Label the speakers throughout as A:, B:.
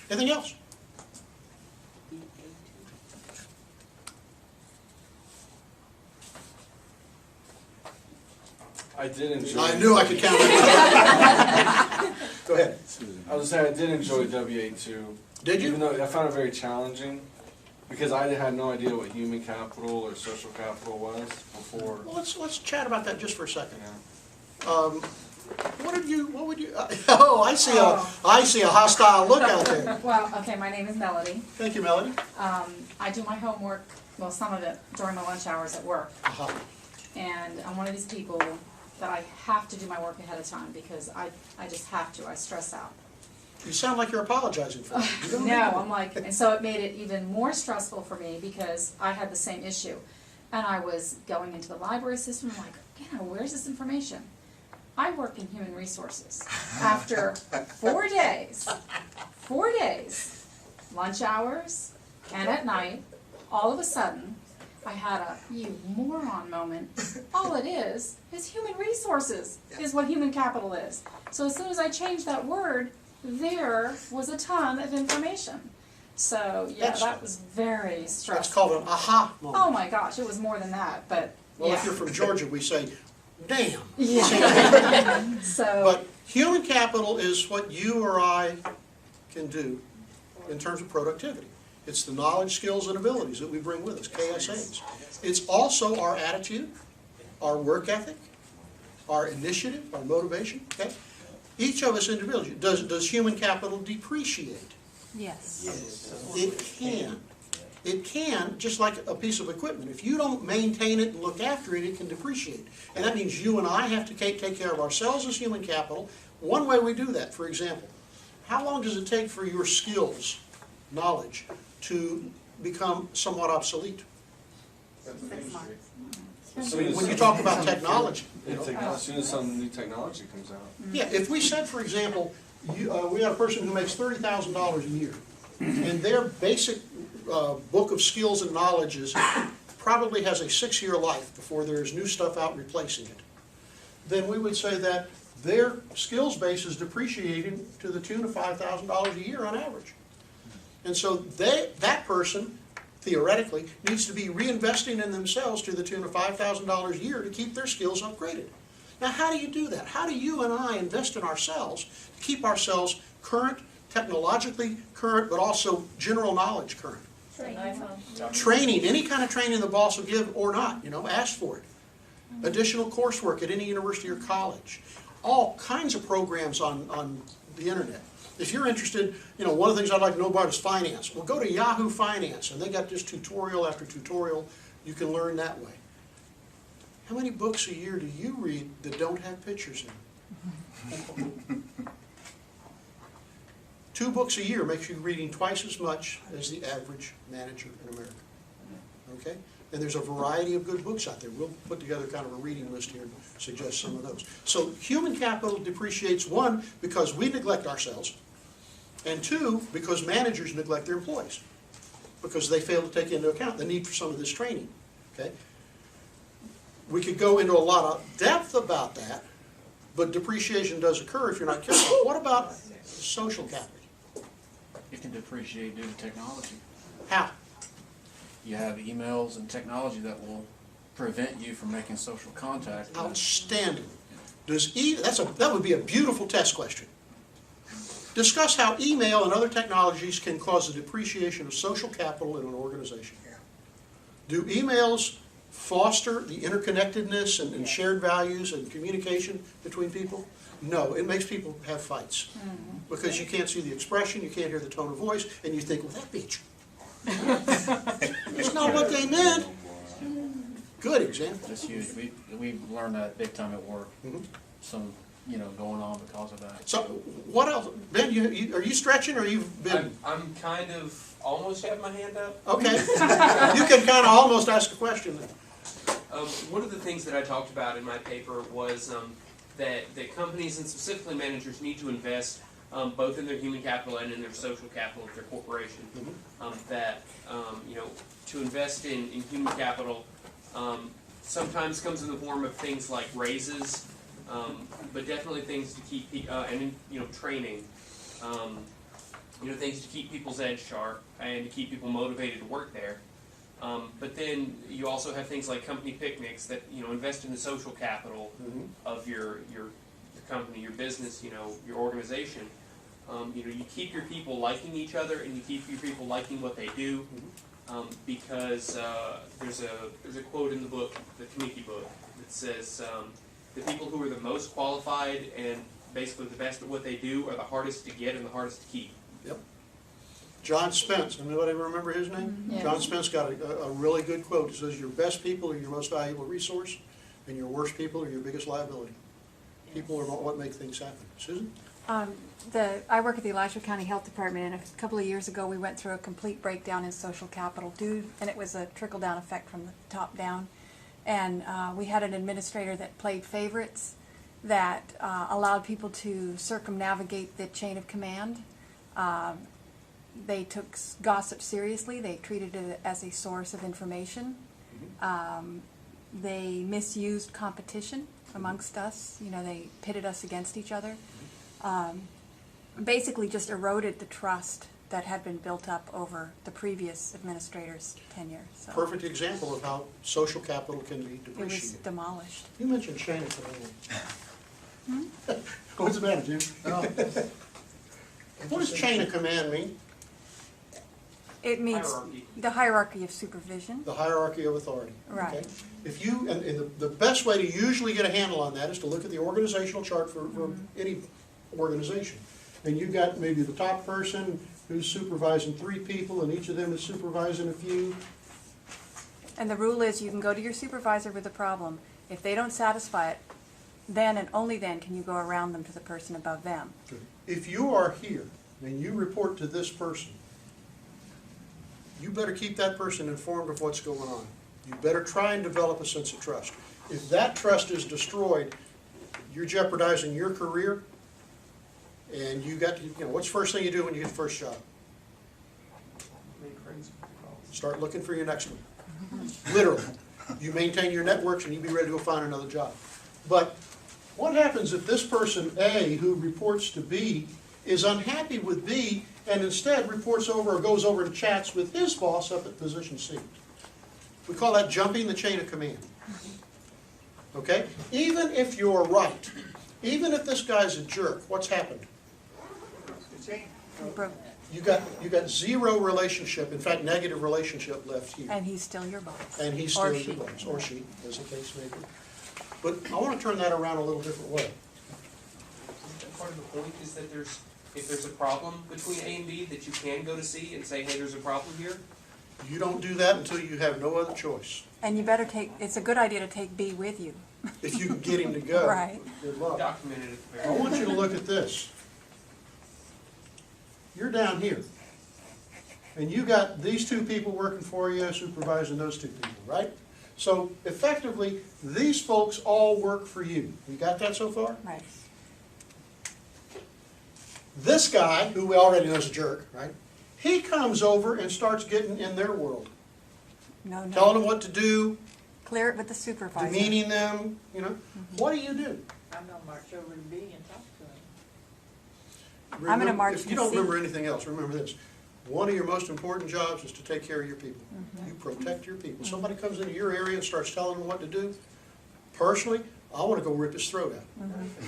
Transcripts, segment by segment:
A: Anything else?
B: I did enjoy.
A: I knew I could count on you. Go ahead.
B: I was saying I did enjoy WA2.
A: Did you?
B: Even though I found it very challenging, because I had no idea what human capital or social capital was before.
A: Well, let's chat about that just for a second.
B: Yeah.
A: What would you? Oh, I see a hostile look out there.
C: Well, okay, my name is Melody.
A: Thank you, Melody.
C: I do my homework, well, some of it during my lunch hours at work. And I'm one of these people that I have to do my work ahead of time because I just have to. I stress out.
A: You sound like you're apologizing for it. You don't
C: No,
A: need to.
C: I'm like, and so it made it even more stressful for me because I had the same issue. And I was going into the library system, I'm like, where's this information? I work in human resources. After 4 days, lunch hours, and at night, all of a sudden, I had a you moron moment. All it is human resources is what human capital is. So as soon as I changed that word, there was a ton of information. So yeah, that was very stressful.
A: That's called an aha moment.
C: Oh my gosh, it was more than that, but
A: Well,
C: yeah.
A: if you're from Georgia, we say, damn.
C: Yeah. So
A: But human capital is what you or I can do in terms of productivity. It's the knowledge, skills, and abilities that we bring with us, KSAs. It's also our attitude, our work ethic, our initiative, our motivation. Okay? Each of us individually. Does human capital depreciate?
D: Yes.
A: It can. It can, just like a piece of equipment. If you don't maintain it and look after it, it can depreciate. And that means you and I have to take care of ourselves as human capital. One way we do that, for example, how long does it take for your skills, knowledge, to become somewhat obsolete?
D: 6 months.
A: When you talk about technology.
B: As soon as some new technology comes out.
A: Yeah, if we said, for example, we got a person who makes $30,000 a year, and their basic book of skills and knowledge probably has a 6-year life before there's new stuff out replacing it, then we would say that their skills base is depreciating to the tune of $5,000 a year on average. And so that person, theoretically, needs to be reinvesting in themselves to the tune of $5,000 a year to keep their skills upgraded. Now, how do you do that? How do you and I invest in ourselves to keep ourselves current, technologically current, but also general knowledge current? Training, any kind of training the boss will give or not, ask for it. Additional coursework at any university or college. All kinds of programs on the internet. If you're interested, one of the things I'd like to know about is finance. Well, go to Yahoo Finance, and they got just tutorial after tutorial. You can learn that way. How many books a year do you read that don't have pictures in them? 2 books a year makes you reading twice as much as the average manager in America. Okay? And there's a variety of good books out there. We'll put together kind of a reading list here and suggest some of those. So human capital depreciates, 1, because we neglect ourselves, and 2, because managers neglect their employees, because they fail to take into account the need for some of this training. Okay? We could go into a lot of depth about that, but depreciation does occur if you're not careful. What about social capital?
E: It can depreciate due to technology.
A: How?
E: You have emails and technology that will prevent you from making social contact.
A: Outstanding. That would be a beautiful test question. Discuss how email and other technologies can cause the depreciation of social capital in an organization. Do emails foster the interconnectedness and shared values and communication between people? No, it makes people have fights. Because you can't see the expression, you can't hear the tone of voice, and you think, well, that bitch. That's not what they meant. Good example.
E: It's huge. We learned that big time at work. Some, going on because of that.
A: So, what else? Ben, are you stretching, or you've been?
F: I'm kind of almost have my hand up.
A: Okay. You can kind of almost ask a question then.
F: One of the things that I talked about in my paper was that companies and specifically managers need to invest both in their human capital and in their social capital of their corporation. To invest in human capital sometimes comes in the form of things like raises, but definitely things to keep and training. things to keep people's edge sharp and to keep people motivated to work there. But then you also have things like company picnics that, invest in the social capital of your company, your business, your organization. You keep your people liking each other and you keep your people liking what they do, because there's a quote in the book, the Kamiki book, that says the people who are the most qualified and basically the best at what they do are the hardest to get and the hardest to keep.
A: Yep. John Spence, anybody remember his name?
C: Yes.
A: John Spence got a really good quote. It says, your best people are your most valuable resource, and your worst people are your biggest liability. People are what make things happen. Susan?
D: I work at the Alachua County Health Department, and a couple of years ago we went through a complete breakdown in social capital and it was a trickle-down effect from the top down. And we had an administrator that played favorites, that allowed people to circumnavigate the chain of command. They took gossip seriously. They treated it as a source of information. They misused competition amongst us. They pitted us against each other. Basically just eroded the trust that had been built up over the previous administrator's tenure. So
A: Perfect example of how social capital can be
D: it was
A: depreciated.
D: demolished.
A: You mentioned chain of command. What's the matter, Jim? What does chain of command mean?
D: It means
F: Hierarchy.
D: the hierarchy of supervision.
A: The hierarchy of authority.
D: Right.
A: Okay? If you, and the best way to usually get a handle on that is to look at the organizational chart for any organization. And you've got maybe the top person who's supervising 3 people, and each of them is supervising a few.
D: And the rule is you can go to your supervisor with a problem. If they don't satisfy it, then and only then can you go around them to the person above them.
A: If you are here and you report to this person, you better keep that person informed of what's going on. You better try and develop a sense of trust. If that trust is destroyed, you're jeopardizing your career, and you got to, what's the first thing you do when you get the first job? Start looking for your next one. Literally. You maintain your networks and you be ready to go find another job. But what happens if this person, A, who reports to B, is unhappy with B and instead reports over or goes over and chats with his boss up at position C? We call that jumping the chain of command. Okay? Even if you're right, even if this guy's a jerk, what's happened? You got zero relationship, in fact, negative relationship left here.
D: And he's still your boss.
A: And he's
D: Or
A: still
D: she.
A: your boss, or she, as the case may be. But I want to turn that around a little different way.
F: Part of the point is that if there's a problem between A and B, that you can go to C and say, hey, there's a problem here.
A: You don't do that until you have no other choice.
D: And you better it's a good idea to take B with you.
A: If you can get him to go,
D: Right.
A: good luck.
F: Documented at the
A: I
F: very
A: want you to look at this. You're down here. And you got these 2 people working for you, supervising those 2 people, right? So effectively, these folks all work for you. You got that so far?
D: Right.
A: This guy, who we already know is a jerk, right? He comes over and starts getting in their world,
D: No,
A: telling
D: no.
A: them what to do,
D: Clear it with the supervisor.
A: demeaning them, What do you do?
G: I'm gonna march over to B and talk to him.
D: I'm gonna march
A: If you
D: to
A: don't
D: C.
A: remember anything else, remember this. One of your most important jobs is to take care of your people. You protect your people. Somebody comes into your area and starts telling them what to do. Personally, I want to go rip his throat out.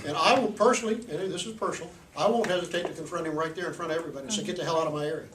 A: And I will personally, and this is personal, I won't hesitate to confront him right there in front of everybody and say, get the hell out of my area.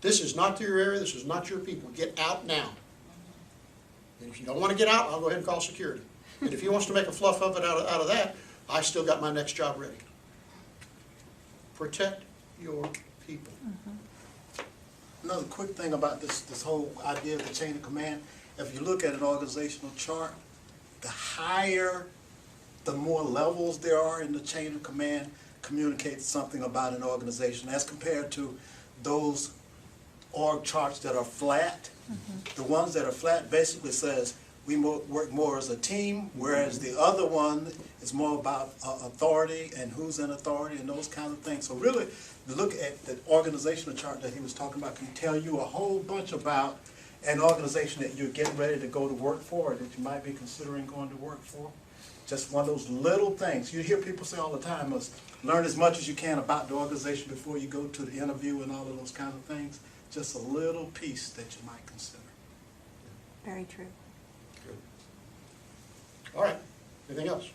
A: This is not your area, this is not your people. Get out now. And if you don't want to get out, I'll go ahead and call security. And if he wants to make a fluff of it out of that, I still got my next job ready. Protect your people.
H: Another quick thing about this whole idea of the chain of command, if you look at an organizational chart, the higher, the more levels there are in the chain of command communicates something about an organization as compared to those org charts that are flat. The ones that are flat basically says we work more as a team, whereas the other one is more about authority and who's in authority and those kinds of things. So really, look at the organizational chart that he was talking about can tell you a whole bunch about an organization that you're getting ready to go to work for, or that you might be considering going to work for. Just one of those little things. You hear people say all the time, is learn as much as you can about the organization before you go to the interview and all of those kinds of things. Just a little piece that you might consider.
D: Very true.
A: All right, anything else?